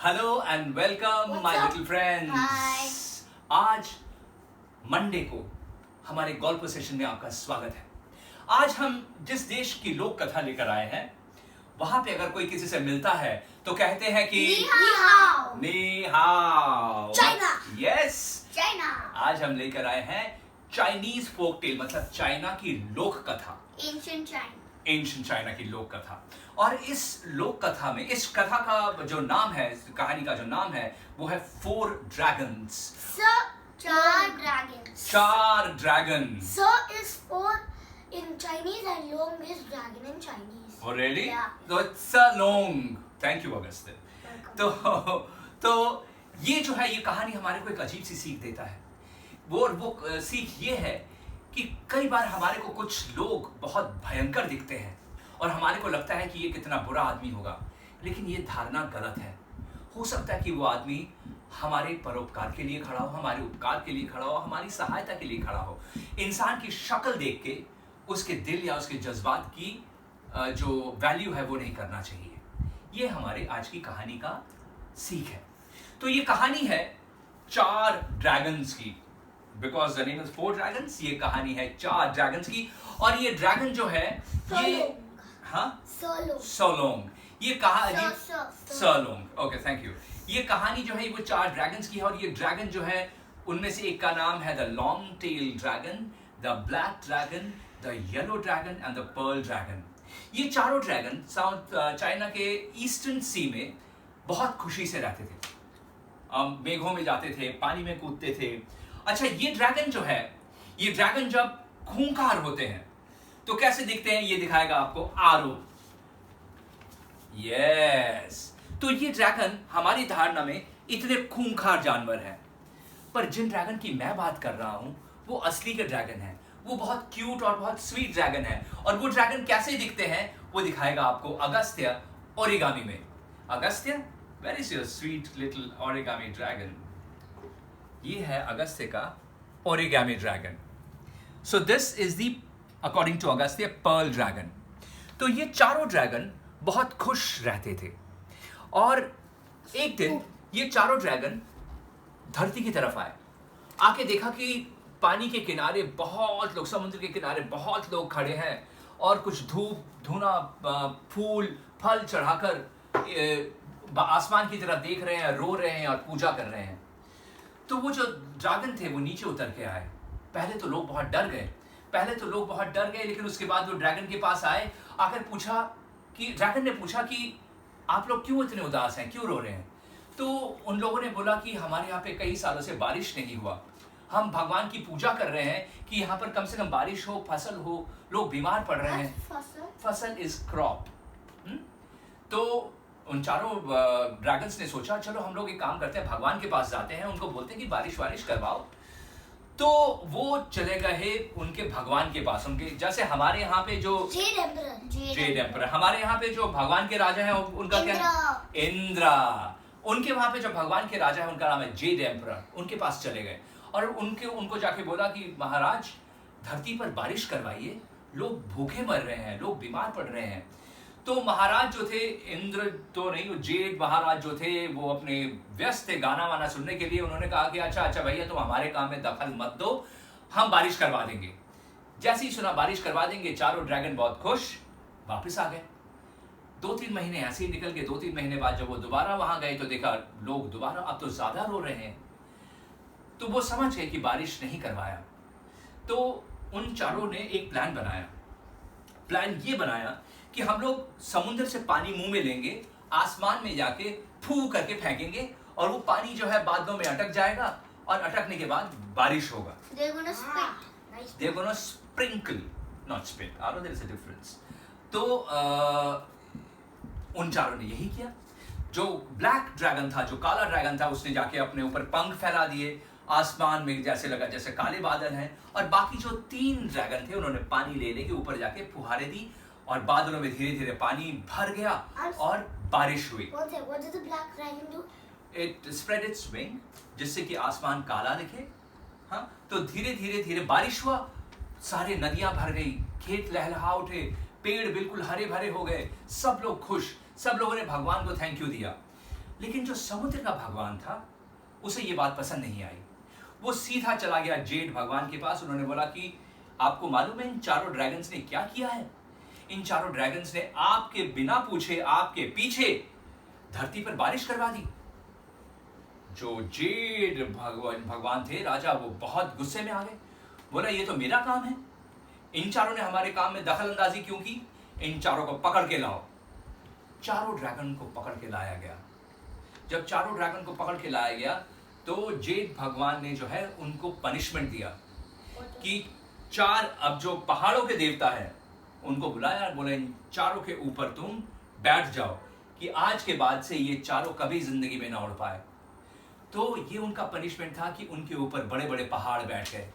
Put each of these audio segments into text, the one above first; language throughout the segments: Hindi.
Hello and welcome my little friends. आज मंडे को हमारे गॉल्फ सेशन में आपका स्वागत है। आज हम जिस देश की लोक कथा लेकर आए हैं, वहां पे अगर कोई किसी से मिलता है तो कहते हैं कि नी हाओ। चाइना। Yes, China. आज हम लेकर आए हैं चाइनीज फोक टेल, मतलब चाइना की लोक कथा, एंशिएंट चाइना की लोक कथा। और इस लोक कथा में, इस कथा का जो नाम है, इस कहानी का जो नाम है, वो है फोर ड्रैगन्स। चार dragon. So is four in Chinese and long is dragon in Chinese. Oh really? Yeah. So it's a long. Thank you Augustin. तो ये जो है, ये कहानी हमारे को एक अजीब सी सीख देता है। वो सीख ये है कि कई बार हमारे को कुछ लोग बहुत भयंकर दिखते हैं और हमारे को लगता है कि ये कितना बुरा आदमी होगा, लेकिन ये धारणा गलत है। हो सकता है कि वो आदमी हमारे परोपकार के लिए खड़ा हो, हमारे उपकार के लिए खड़ा हो, हमारी सहायता के लिए खड़ा हो। इंसान की शक्ल देख के उसके दिल या उसके जज्बात की जो वैल्यू है वो नहीं करना चाहिए। ये हमारे आज की कहानी का सीख है। तो ये कहानी है चार ड्रैगन्स की, because the name is four dragons. ये कहानी है चार ड्रैगन्स की, और ये ड्रैगन जो है ये सोलोंग। ये कहानी सोलोंग, ओके थैंक यू। ये कहानी जो है वो चार ड्रैगन्स की है, और ये ड्रैगन जो है उनमें से एक का नाम है the long tail dragon, the black dragon, the yellow dragon and the pearl dragon. ये चारों ड्रैगन साउथ चाइना के ईस्टर्न सी में बहुत खुशी से रहते थे। मेघों में जाते थे, पानी में कूदते थे। अच्छा, ये ड्रैगन जो है, ये ड्रैगन जब खूंखार होते हैं तो कैसे दिखते हैं, ये दिखाएगा आपको आरो। यस, तो ये ड्रैगन हमारी धारणा में इतने खूंखार जानवर हैं, पर जिन ड्रैगन की मैं बात कर रहा हूं वो असली के ड्रैगन है। वो बहुत क्यूट और बहुत स्वीट ड्रैगन है। और वो ड्रैगन कैसे दिखते हैं वो दिखाएगा आपको अगस्त्य ओरिगामी में। Agastya, where is your sweet little origami dragon? ये है अगस्त्य का origami dragon. So this is the, according to Agastya, pearl dragon. तो ये चारों ड्रैगन बहुत खुश रहते थे, और एक दिन ये चारों ड्रैगन धरती की तरफ आए। आके देखा कि पानी के किनारे बहुत लोग, समुद्र के किनारे बहुत लोग खड़े हैं, और कुछ धूप धुना फूल फल चढ़ाकर आसमान की तरफ देख रहे हैं, रो रहे हैं और पूजा कर रहे हैं। तो वो जो ड्रैगन थे वो नीचे उतर के आए। पहले तो लोग बहुत डर गए, लेकिन उसके बाद वो ड्रैगन के पास आए, आकर पूछा कि, ड्रैगन ने पूछा कि आप लोग क्यों इतने उदास हैं, क्यों रो रहे हैं? तो उन लोगों ने बोला कि हमारे यहाँ पे कई सालों से बारिश नहीं हुआ, हम भगवान की पूजा कर रहे हैं कि यहाँ पर कम से कम बारिश हो, फसल हो, लोग बीमार पड़ रहे हैं। फसल इज क्रॉप। तो उन चारों ड्रैगन्स ने सोचा, चलो हम लोग एक काम करते हैं, भगवान के पास जाते हैं, उनको बोलते हैं कि बारिश वारिश करवाओ। तो वो चले गए उनके भगवान के पास। उनके जैसे हमारे यहाँ पे जो जेड एम्परर, हमारे यहाँ पे जो भगवान के राजा हैं उनका क्या है? इंद्रा। उनके वहां पे जो भगवान के राजा है उनका नाम है जेड एम्परर। उनके पास चले गए और उनको जाके बोला कि महाराज, धरती पर बारिश करवाइए, लोग भूखे मर रहे हैं, लोग बीमार पड़ रहे हैं। तो महाराज जो थे, इंद्र तो नहीं, वो जेड महाराज जो थे, वो अपने व्यस्त थे गाना वाना सुनने के लिए। उन्होंने कहा कि अच्छा भैया, तुम हमारे काम में दखल मत दो, हम बारिश करवा देंगे। जैसे ही सुना बारिश करवा देंगे, चारों ड्रैगन बहुत खुश वापस आ गए। 2-3 महीने ऐसे ही निकल गए। 2-3 महीने बाद जब वो दोबारा वहां गए तो देखा लोग दोबारा अब तो ज्यादा रो रहे हैं। तो वो समझ गए कि बारिश नहीं करवाया। तो उन चारों ने एक प्लान बनाया। प्लान ये बनाया कि हम लोग समुद्र से पानी मुंह में लेंगे, आसमान में जाके फू करके फेंकेंगे, और वो पानी जो है बादलों में अटक जाएगा, और अटकने के बाद बारिश होगा। They're gonna sprinkle, not spit. There is a difference. तो उन चारों ने यही किया। जो ब्लैक ड्रैगन था, जो काला ड्रैगन था, उसने जाके अपने ऊपर पंख फैला दिए, आसमान में जैसे लगा जैसे काले बादल हैं। और बाकी जो 3 ड्रैगन थे उन्होंने पानी ले लेके ऊपर जाके फुहारे दी, और बादलों में धीरे धीरे पानी भर गया और बारिश हुई। What did the black dragon do? It spread its wing, जिससे कि आसमान काला दिखे। हाँ, तो धीरे धीरे बारिश हुआ, सारे नदियां भर गई, खेत लहलहा उठे, पेड़ बिल्कुल हरे भरे हो गए, सब लोग खुश, सब लोगों ने भगवान को थैंक यू दिया। लेकिन जो समुद्र का भगवान था उसे ये बात पसंद नहीं आई। वो सीधा चला गया जेड भगवान के पास। उन्होंने बोला कि आपको मालूम है इन चारों ड्रैगन्स ने क्या किया है? इन चारों ड्रैगन्स ने आपके बिना पूछे आपके पीछे धरती पर बारिश करवा दी। जो जेड भगवान थे राजा, वो बहुत गुस्से में आ गए। बोला ये तो मेरा काम है, इन चारों ने हमारे काम में दखल अंदाजी क्यों की? इन चारों को पकड़ के लाओ। चारों ड्रैगन को पकड़ के लाया गया। जब चारों ड्रैगन को पकड़ के लाया गया तो जेड भगवान ने जो है उनको पनिशमेंट दिया कि अब जो पहाड़ों के देवता है उनको बुलाया और बोले इन चारों के ऊपर तुम बैठ जाओ कि आज के बाद से ये चारों कभी जिंदगी में ना उड़ पाए। तो ये उनका पनिशमेंट था कि उनके ऊपर बड़े बड़े पहाड़ बैठ गए।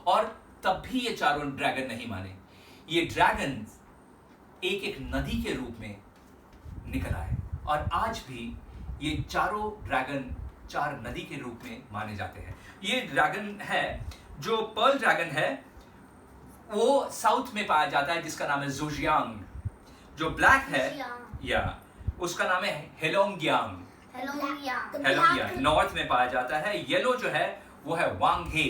और तब भी ये चारों ड्रैगन नहीं माने। ये ड्रैगन एक एक नदी के रूप में निकल आए और आज भी ये चारों ड्रैगन चार नदी के रूप में माने जाते हैं। ये ड्रैगन है जो पर्ल ड्रैगन है, वो साउथ में पाया जाता है जिसका नाम है ज़ुजियांग। जो ब्लैक है या उसका नाम है हेलोंग्यांग। हेलोंग्यांग नॉर्थ में पाया जाता है। येलो जो है वो है वांगहे,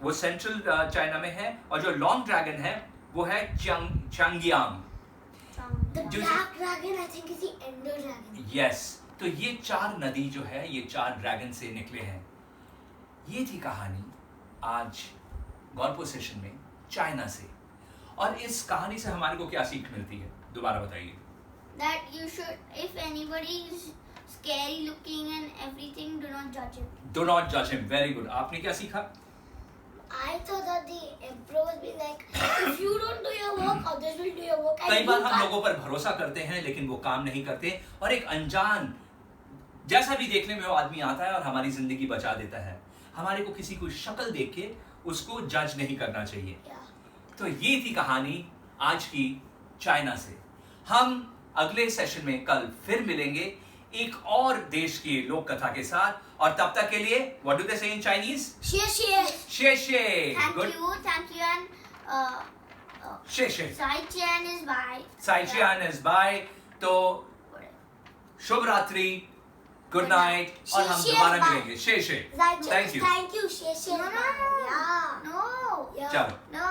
वो सेंट्रल चाइना में है। और जो लॉन्ग ड्रैगन है वो है चांगियांग। The black dragon, I think, is the Ender dragon. Yes, तो ये चार नदी जो है ये चार ड्रैगन से निकले हैं। ये थी कहानी आज गॉल्पो सेशन में चाइना से। और इस कहानी से हमारे को क्या सीख मिलती है? दोबारा बताइए। That you should, if anybody is scary looking and everything, do not judge him. Do not judge him. Very good. आपने क्या सीखा? I thought that the emperor would be like, if you don't do your work, others will do your work. कई बार हम लोगों पर भरोसा करते हैं लेकिन वो काम नहीं करते, और एक अनजान जैसा भी देखने में वो आदमी आता है और हमारी जिंदगी बचा देता है। हमारे को किसी को शक्ल देख के उसको जज नहीं करना चाहिए। तो ये थी कहानी आज की चाइना से। हम अगले सेशन में कल फिर मिलेंगे एक और देश की लोक कथा के साथ, और तब तक के लिए व्हाट डू दे से in Chinese? Xie xie. Thank you, and शे शे। Sai Qian is bye. Sai Qian is bye. तो शुभ रात्रि, गुड नाइट, और हम शे दोबारा bye. मिलेंगे। शे शे। Thank Thank you. you, xie xie. No. Yeah. No. Yeah. चलो। No.